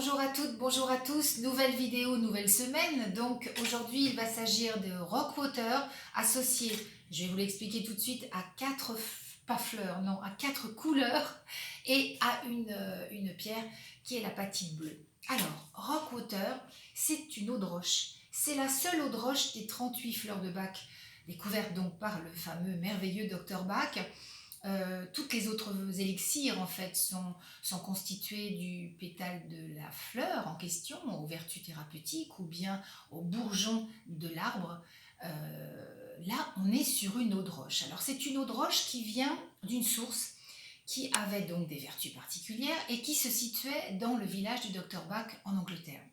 Bonjour à toutes, bonjour à tous, nouvelle vidéo, nouvelle semaine. Donc aujourd'hui il va s'agir de Rockwater associé, je vais vous l'expliquer tout de suite, à pas fleurs, non, à 4 couleurs et à une pierre qui est l'apatite bleue. Alors, Rockwater, c'est une eau de roche. C'est la seule eau de roche des 38 fleurs de Bach, découverte donc par le fameux merveilleux Dr Bach. Toutes les autres élixirs en fait sont constitués du pétale de la fleur en question, aux vertus thérapeutiques ou bien au bourgeon de l'arbre. Là, on est sur une eau de roche. Alors c'est une eau de roche qui vient d'une source qui avait donc des vertus particulières et qui se situait dans le village du Dr Bach en Angleterre.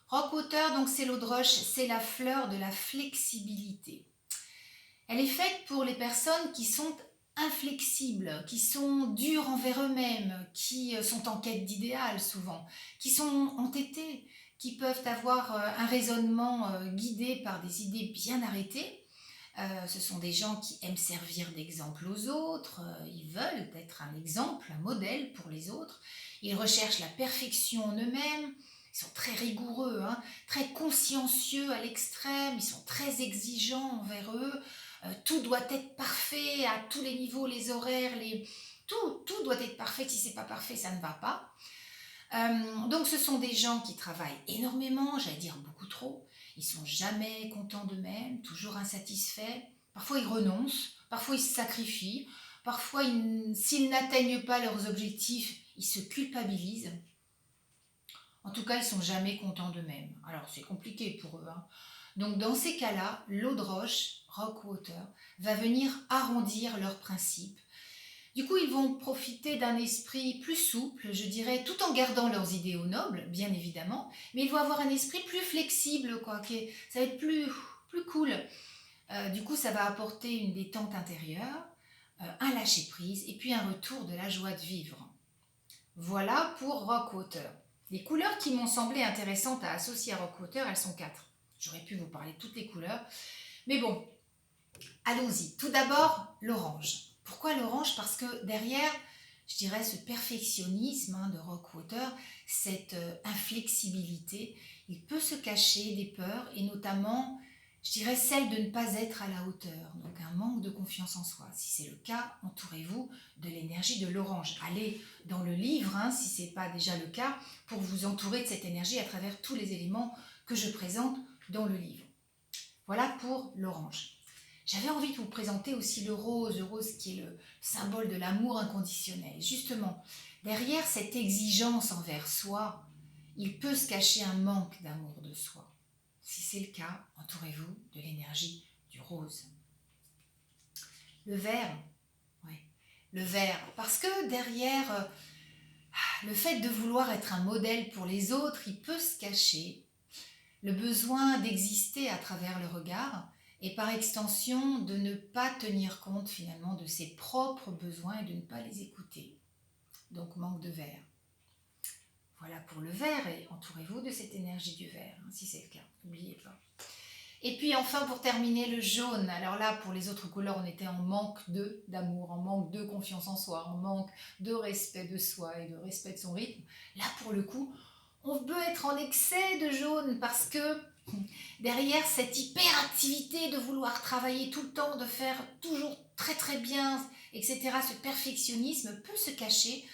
Rockwater, donc c'est l'eau de roche, c'est la fleur de la flexibilité. Elle est faite pour les personnes qui sont inflexibles, qui sont dures envers eux-mêmes, qui sont en quête d'idéal souvent, qui sont entêtés, qui peuvent avoir un raisonnement guidé par des idées bien arrêtées. Ce sont des gens qui aiment servir d'exemple aux autres, ils veulent être un exemple, un modèle pour les autres, ils recherchent la perfection en eux-mêmes, ils sont très rigoureux, très consciencieux à l'extrême, ils sont très exigeants envers eux, tout doit être parfait à tous les niveaux, les horaires, tout doit être parfait, si c'est pas parfait ça ne va pas. Donc ce sont des gens qui travaillent énormément, j'allais dire beaucoup trop, ils sont jamais contents d'eux-mêmes, toujours insatisfaits, parfois ils renoncent, parfois ils se sacrifient, parfois s'ils n'atteignent pas leurs objectifs, ils se culpabilisent. En tout cas, ils sont jamais contents d'eux-mêmes. Alors c'est compliqué pour eux. Donc dans ces cas-là, l'eau de roche, Rockwater, va venir arrondir leurs principes. Du coup, ils vont profiter d'un esprit plus souple, je dirais, tout en gardant leurs idéaux nobles, bien évidemment, mais ils vont avoir un esprit plus flexible, quoi, ça va être plus cool. Du coup, ça va apporter une détente intérieure, un lâcher-prise et puis un retour de la joie de vivre. Voilà pour Rockwater. Les couleurs qui m'ont semblé intéressantes à associer à Rockwater, elles sont 4. J'aurais pu vous parler de toutes les couleurs, mais bon, allons-y. Tout d'abord, l'orange. Pourquoi l'orange? Parce que derrière, je dirais, ce perfectionnisme de Rockwater, cette inflexibilité, il peut se cacher des peurs et notamment, je dirais, celle de ne pas être à la hauteur, donc un manque de confiance en soi. Si c'est le cas, entourez-vous de l'énergie de l'orange. Allez dans le livre, si ce n'est pas déjà le cas, pour vous entourer de cette énergie à travers tous les éléments que je présente dans le livre. Voilà pour l'orange. J'avais envie de vous présenter aussi le rose qui est le symbole de l'amour inconditionnel. Justement, derrière cette exigence envers soi, il peut se cacher un manque d'amour de soi. Si c'est le cas, entourez-vous de l'énergie du rose. Le vert, le vert, parce que derrière le fait de vouloir être un modèle pour les autres, il peut se cacher le besoin d'exister à travers le regard et par extension de ne pas tenir compte finalement de ses propres besoins et de ne pas les écouter. Donc manque de vert. Voilà pour le vert et entourez-vous de cette énergie du vert, si c'est le cas, n'oubliez pas. Et puis enfin pour terminer le jaune, alors là pour les autres couleurs on était en manque d'amour, en manque de confiance en soi, en manque de respect de soi et de respect de son rythme. Là pour le coup on peut être en excès de jaune parce que derrière cette hyperactivité de vouloir travailler tout le temps, de faire toujours très très bien, etc., ce perfectionnisme peut se cacher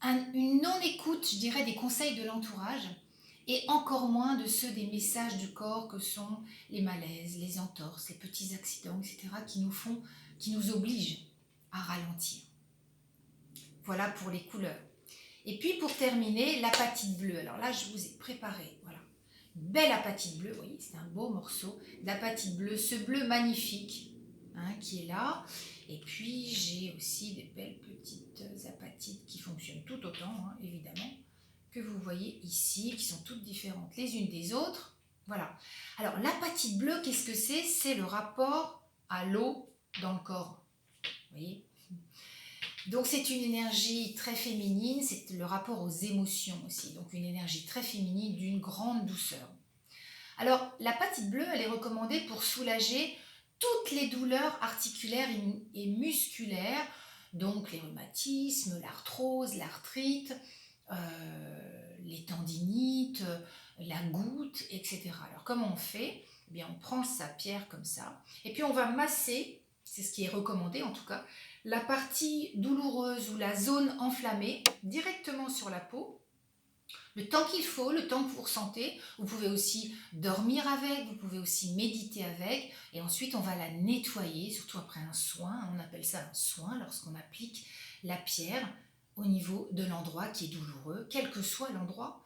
une non-écoute, je dirais, des conseils de l'entourage et encore moins de ceux des messages du corps que sont les malaises, les entorses, les petits accidents, etc., qui nous obligent à ralentir. Voilà pour les couleurs. Et puis pour terminer, l'apatite bleue. Alors là, je vous ai préparé, voilà, une belle apatite bleue, vous voyez, c'est un beau morceau d'apatite bleue, ce bleu magnifique qui est là. Et puis j'ai aussi des belles petites apatites qui fonctionnent tout autant, évidemment, que vous voyez ici, qui sont toutes différentes les unes des autres. Voilà. Alors l'apatite bleue, qu'est-ce que c'est? C'est le rapport à l'eau dans le corps. Vous voyez? Donc c'est une énergie très féminine, c'est le rapport aux émotions aussi, donc une énergie très féminine d'une grande douceur. Alors l'apatite bleue, elle est recommandée pour soulager toutes les douleurs articulaires et musculaires, donc les rhumatismes, l'arthrose, l'arthrite, les tendinites, la goutte, etc. Alors comment on fait? Eh bien, on prend sa pierre comme ça, et puis on va masser, c'est ce qui est recommandé en tout cas, la partie douloureuse ou la zone enflammée directement sur la peau, le temps qu'il faut, le temps que vous ressentez. Vous pouvez aussi dormir avec, vous pouvez aussi méditer avec, et ensuite on va la nettoyer, surtout après un soin. On appelle ça un soin lorsqu'on applique la pierre au niveau de l'endroit qui est douloureux, quel que soit l'endroit.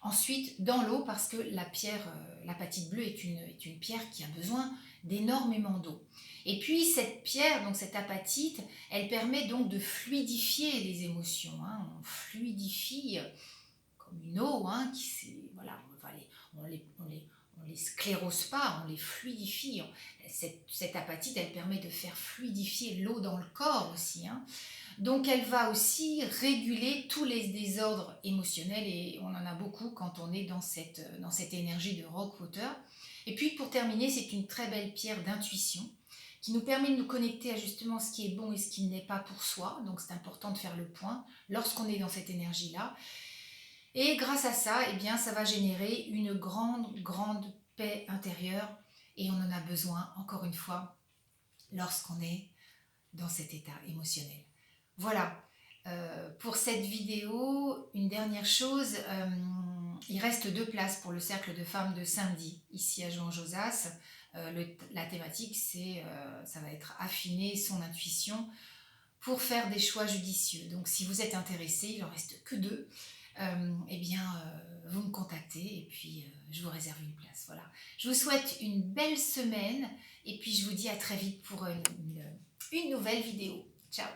Ensuite, dans l'eau, parce que la pierre, l'apatite bleue est une pierre qui a besoin d'énormément d'eau. Et puis cette pierre, donc cette apatite, elle permet donc de fluidifier les émotions. On fluidifie comme une eau, voilà, on les sclérose pas, on les fluidifie. Cette apatite, elle permet de faire fluidifier l'eau dans le corps aussi. Donc elle va aussi réguler tous les désordres émotionnels, et on en a beaucoup quand on est dans cette énergie de rock water. Et puis pour terminer, c'est une très belle pierre d'intuition qui nous permet de nous connecter à justement ce qui est bon et ce qui n'est pas pour soi. Donc c'est important de faire le point lorsqu'on est dans cette énergie-là. Et grâce à ça, eh bien, ça va générer une grande, grande paix intérieure, et on en a besoin, encore une fois, lorsqu'on est dans cet état émotionnel. Voilà, pour cette vidéo, une dernière chose, il reste 2 places pour le cercle de femmes de samedi, ici à Jouan-Josas. La thématique, ça va être affiner son intuition pour faire des choix judicieux. Donc si vous êtes intéressé, il n'en reste que 2, eh bien, vous me contactez, et puis je vous réserve une place. Voilà. Je vous souhaite une belle semaine, et puis je vous dis à très vite pour une nouvelle vidéo. Ciao!